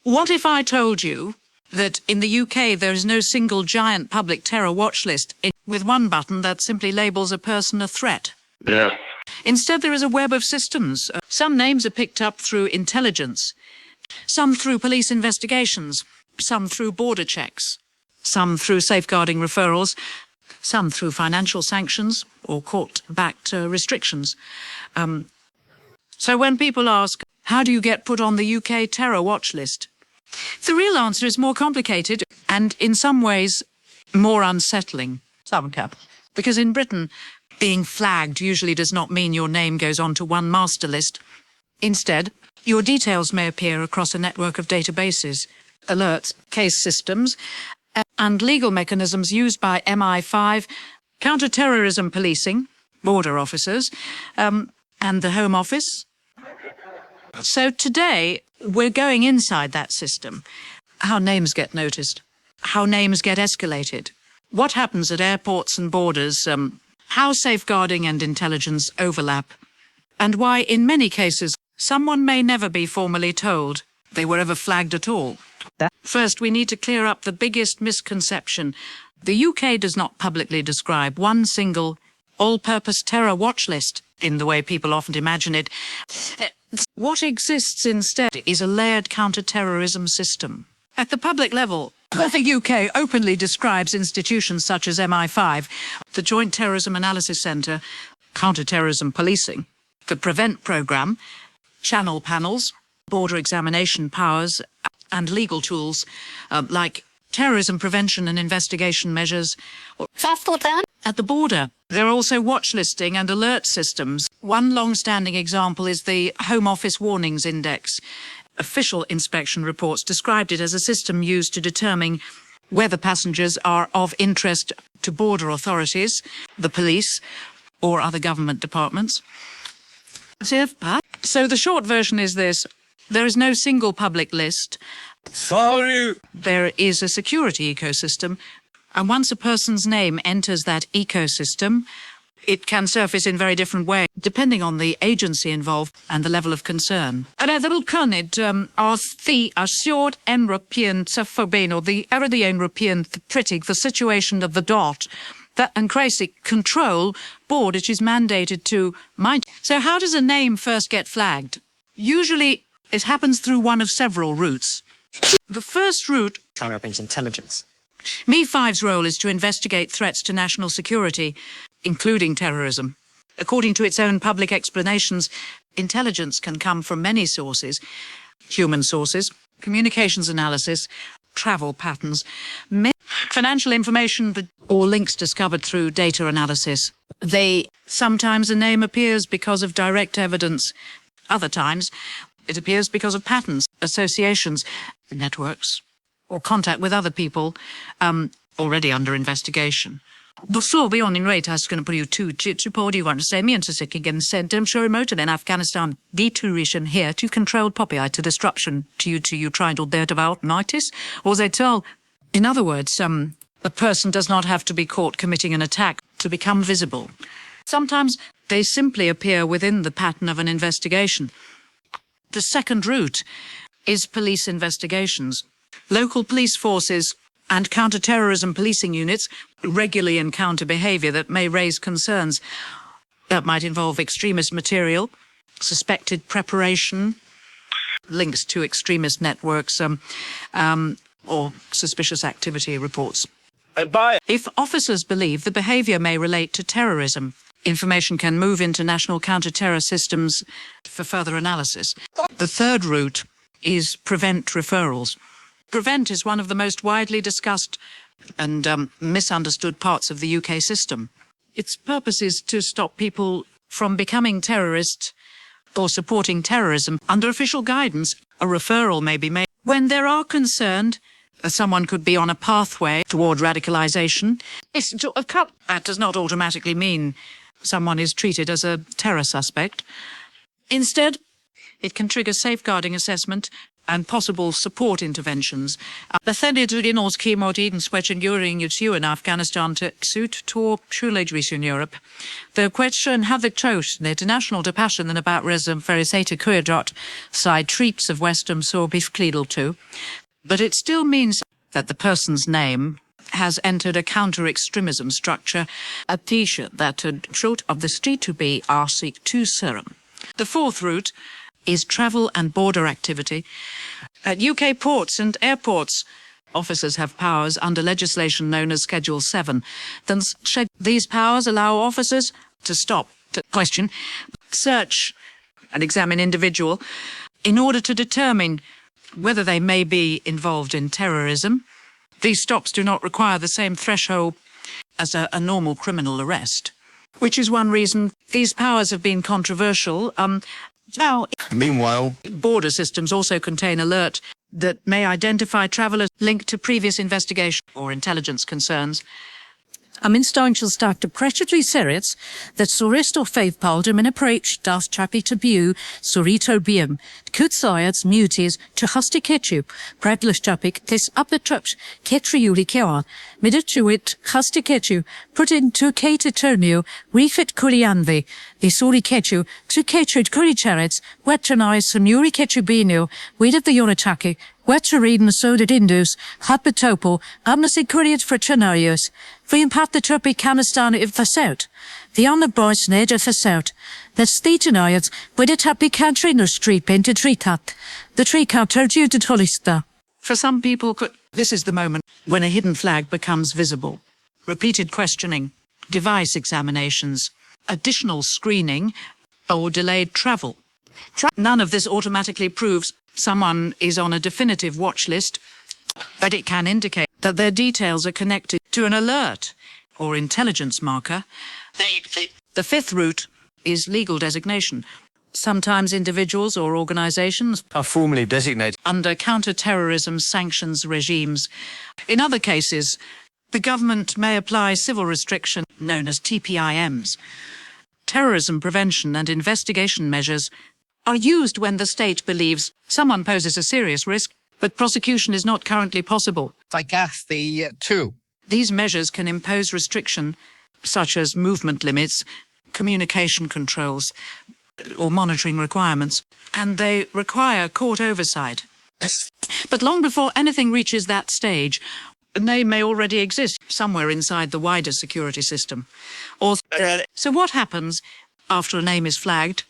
What if I told you that in the UK there is no single giant public terror watch list with one button that simply labels a person a threat? Yeah. Instead, there is a web of systems. Some names are picked up through intelligence, some through police investigations, some through border checks, some through safeguarding referrals, some through financial sanctions or court-backed restrictions. So when people ask, how do you get put on the UK terror watch list? The real answer is more complicated and, in some ways, more unsettling. Because in Britain, being flagged usually does not mean your name goes onto one master list. Instead, your details may appear across a network of databases, alerts, case systems, and legal mechanisms used by MI5, counter-terrorism policing, border officers, and the Home Office. So today, we're going inside that system. How names get noticed, how names get escalated, what happens at airports and borders, how safeguarding and intelligence overlap, and why, in many cases, someone may never be formally told they were ever flagged at all. First, we need to clear up the biggest misconception. The UK does not publicly describe one single all-purpose terror watch list in the way people often imagine it. What exists instead is a layered counter-terrorism system. At the public level, the UK openly describes institutions such as MI5, the Joint Terrorism Analysis Centre, Counter-Terrorism Policing, the PREVENT programme, channel panels, border examination powers, and legal tools like terrorism prevention and investigation measures. At the border, there are also watch listing and alert systems. One long-standing example is the Home Office Warnings Index. Official inspection reports described it as a system used to determine whether passengers are of interest to border authorities, the police, or other government departments. So the short version is this. There is no single public list. Sorry. There is a security ecosystem, and once a person's name enters that ecosystem, it can surface in very different ways, depending on the agency involved and the level of concern. En ddel cynnig os the assured European or the European critic, the situation of the dot, that and crazy control board, which is mandated to mind. So how does a name first get flagged? Usually it happens through one of several routes. The first route, intelligence. MI5's role is to investigate threats to national security, including terrorism. According to its own public explanations, intelligence can come from many sources: human sources, communications analysis, travel patterns, financial information, or links discovered through data analysis. Sometimes a name appears because of direct evidence. Other times, it appears because of patterns, associations, networks, or contact with other people already under investigation. Before we on in rate, I was going to put you to report you want to say me into sick again sent them sure remote in Afghanistan. The tourism here to control poppy to disruption to you trying to there devout nitis, or they tell. In other words, a person does not have to be caught committing an attack to become visible. Sometimes they simply appear within the pattern of an investigation. The second route is police investigations. Local police forces and counter-terrorism policing units regularly encounter behaviour that may raise concerns. That might involve extremist material, suspected preparation, links to extremist networks, or suspicious activity reports. If officers believe the behaviour may relate to terrorism, information can move into national counter-terror systems for further analysis. The third route is PREVENT referrals. PREVENT is one of the most widely discussed and misunderstood parts of the UK system. Its purpose is to stop people from becoming terrorists or supporting terrorism. Under official guidance, a referral may be made when there are concerned someone could be on a pathway toward radicalisation. That does not automatically mean someone is treated as a terror suspect. Instead, it can trigger safeguarding assessment and possible support interventions. Bethany ons Kimodin swetching in Afghanistan to suit to Chulejris in Europe. The question have the choice the international passion than about resum ferisata kuadot side treats of Western so beef cleedle too. But it still means that the person's name has entered a counter-extremism structure, a t-shirt that had short of the street to be seek to serum. The fourth route is travel and border activity. At UK ports and airports, officers have powers under legislation known as Schedule 7. These powers allow officers to stop, to question, search and examine individual in order to determine whether they may be involved in terrorism. These stops do not require the same threshold as a normal criminal arrest, which is one reason these powers have been controversial. Meanwhile, border systems also contain alert that may identify travellers linked to previous investigation or intelligence concerns. Instantial stark to pressure serious that surist or faith palder in approach das chappy to bu surito bium could science muties to husty ketchu bradlish topic this up the trups ketriuli kian midituit husty ketchu put into kate eternio refit kurianvi the suri ketchu to ketchud kuricharets wetranai samuri ketchu bino weed of the yonataki Wetteriden soded indus, habitopo, amnesty kuriat for chenarios, free impact the turpi canistan if fasout. The honor boys ned of fasout. That's the tenayats, with a happy country no street painted tree cut. The tree cut told you to tolista. For some people, this is the moment when a hidden flag becomes visible. Repeated questioning, device examinations, additional screening, or delayed travel. None of this automatically proves someone is on a definitive watch list, but it can indicate that their details are connected to an alert or intelligence marker. The fifth route is legal designation. Sometimes individuals or organizations are formally designated under counter-terrorism sanctions regimes. In other cases, the government may apply civil restriction known as TPIMs. Terrorism prevention and investigation measures are used when the state believes someone poses a serious risk, but prosecution is not currently possible. I guess the two. These measures can impose restriction, such as movement limits, communication controls, or monitoring requirements, and they require court oversight. But long before anything reaches that stage, a name may already exist somewhere inside the wider security system. So what happens after a name is flagged?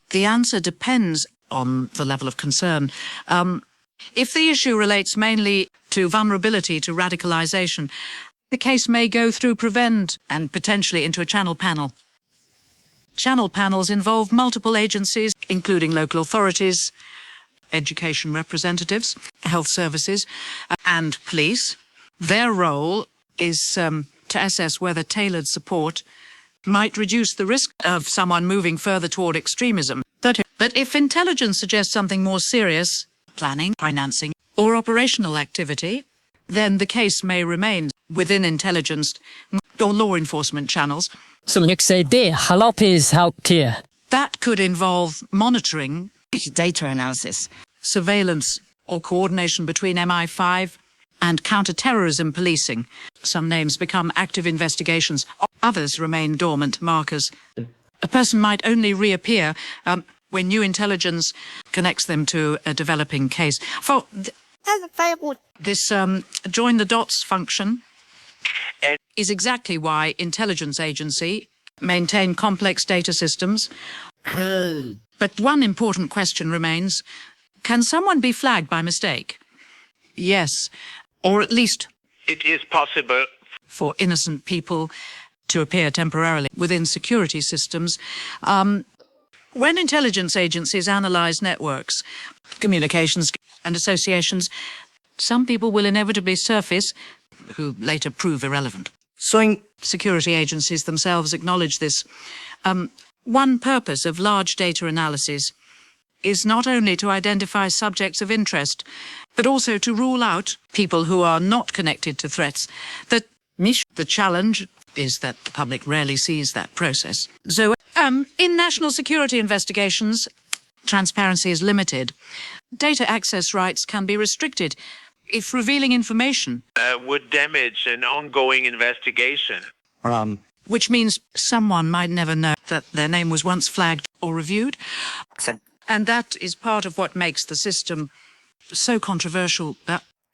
The answer depends on the level of concern. If the issue relates mainly to vulnerability to radicalization, the case may go through Prevent and potentially into a channel panel. Channel panels involve multiple agencies, including local authorities, education representatives, health services, and police. Their role is to assess whether tailored support might reduce the risk of someone moving further toward extremism. But if intelligence suggests something more serious, planning, financing, or operational activity, then the case may remain within intelligence or law enforcement channels. That could involve monitoring, data analysis, surveillance, or coordination between MI5 and counter-terrorism policing. Some names become active investigations, others remain dormant markers. A person might only reappear when new intelligence connects them to a developing case. For this join the dots function is exactly why intelligence agency maintain complex data systems. But one important question remains, can someone be flagged by mistake? Yes, or at least it is possible for innocent people to appear temporarily within security systems. When intelligence agencies analyze networks, communications and associations, some people will inevitably surface who later prove irrelevant. Security agencies themselves acknowledge this. One purpose of large data analysis is not only to identify subjects of interest, but also to rule out people who are not connected to threats. The challenge is that the public rarely sees that process. So, in national security investigations, transparency is limited. Data access rights can be restricted if revealing information would damage an ongoing investigation. which means someone might never know that their name was once flagged or reviewed. And that is part of what makes the system so controversial,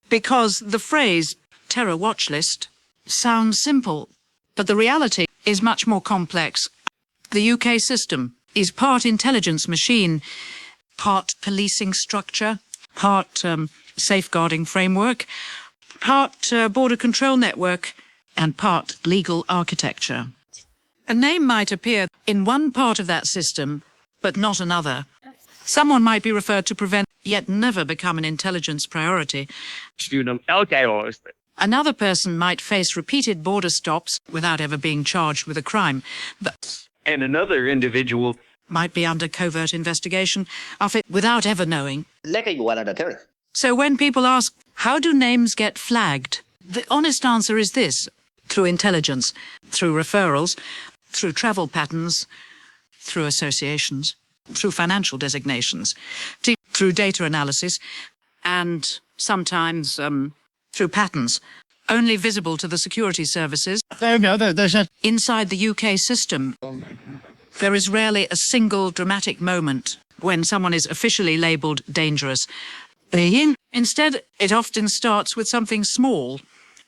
because the phrase terror watchlist sounds simple, but the reality is much more complex. The UK system is part intelligence machine, part policing structure, part safeguarding framework, part border control network, and part legal architecture. A name might appear in one part of that system, but not another. Someone might be referred to prevent, yet never become an intelligence priority. Another person might face repeated border stops without ever being charged with a crime. And another individual Might be under covert investigation of it without ever knowing. Lấy cái vụ gọi là terror. So when people ask, how do names get flagged? The honest answer is this: through intelligence, through referrals, through travel patterns, through associations, through financial designations, through data analysis, and sometimes through patterns only visible to the security services. There we go. There's a... Inside the UK system, there is rarely a single dramatic moment when someone is officially labelled dangerous. Instead, it often starts with something small: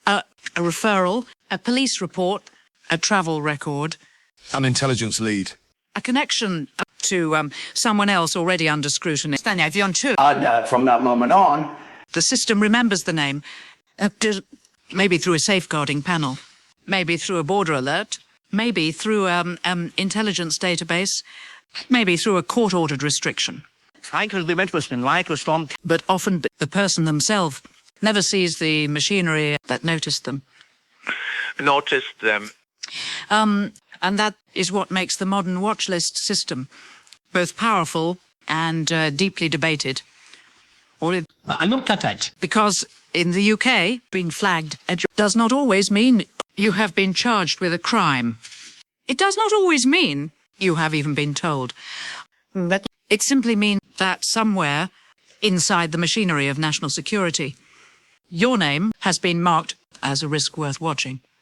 a referral, a police report, a travel record, an intelligence lead, a connection to someone else already under scrutiny. From that moment on, The system remembers the name, maybe through a safeguarding panel, maybe through a border alert, maybe through intelligence database, maybe through a court-ordered restriction. But often the person themselves never sees the machinery that noticed them. Noticed them. And that is what makes the modern watchlist system both powerful and deeply debated. Because in the UK, being flagged does not always mean you have been charged with a crime. It does not always mean you have even been told. It simply means that somewhere inside the machinery of national security, your name has been marked as a risk worth watching.